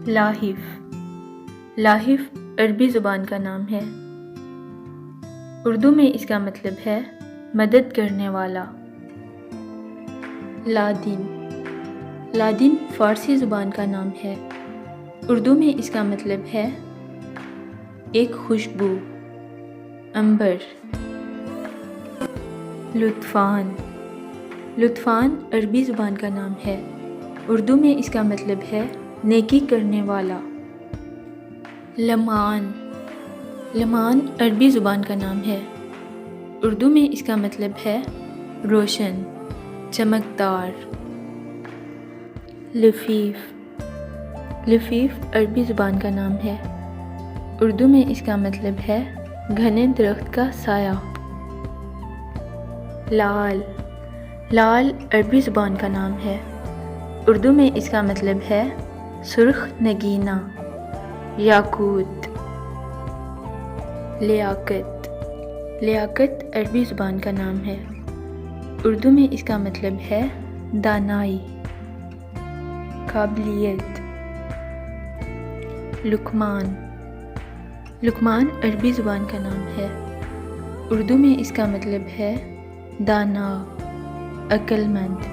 لاحف. لاحف عربی زبان کا نام ہے. اردو میں اس کا مطلب ہے مدد کرنے والا. لادن. لادن فارسی زبان کا نام ہے. اردو میں اس کا مطلب ہے ایک خوشبو. عنبر. لطفان. لطفان عربی زبان کا نام ہے. اردو میں اس کا مطلب ہے نیکی کرنے والا. لمعان. لمعان عربی زبان کا نام ہے. اردو میں اس کا مطلب ہے روشن، چمکدار. لفیف. لفیف عربی زبان کا نام ہے. اردو میں اس کا مطلب ہے گھنے درخت کا سایہ. لال. لال عربی زبان کا نام ہے. اردو میں اس کا مطلب ہے سرخ نگینہ، یاقوت. لیاقت. لیاقت عربی زبان کا نام ہے. اردو میں اس کا مطلب ہے دانائی، قابلیت. لقمان. لقمان عربی زبان کا نام ہے. اردو میں اس کا مطلب ہے دانا، عقل مند.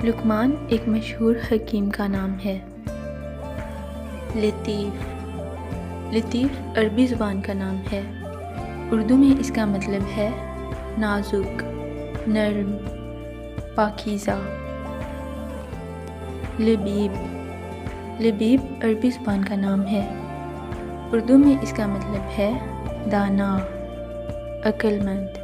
لقمان ایک مشہور حکیم کا نام ہے. لطیف. لطیف عربی زبان کا نام ہے. اردو میں اس کا مطلب ہے نازک، نرم، پاکیزہ. لبیب. لبیب عربی زبان کا نام ہے. اردو میں اس کا مطلب ہے دانا، عقل مند.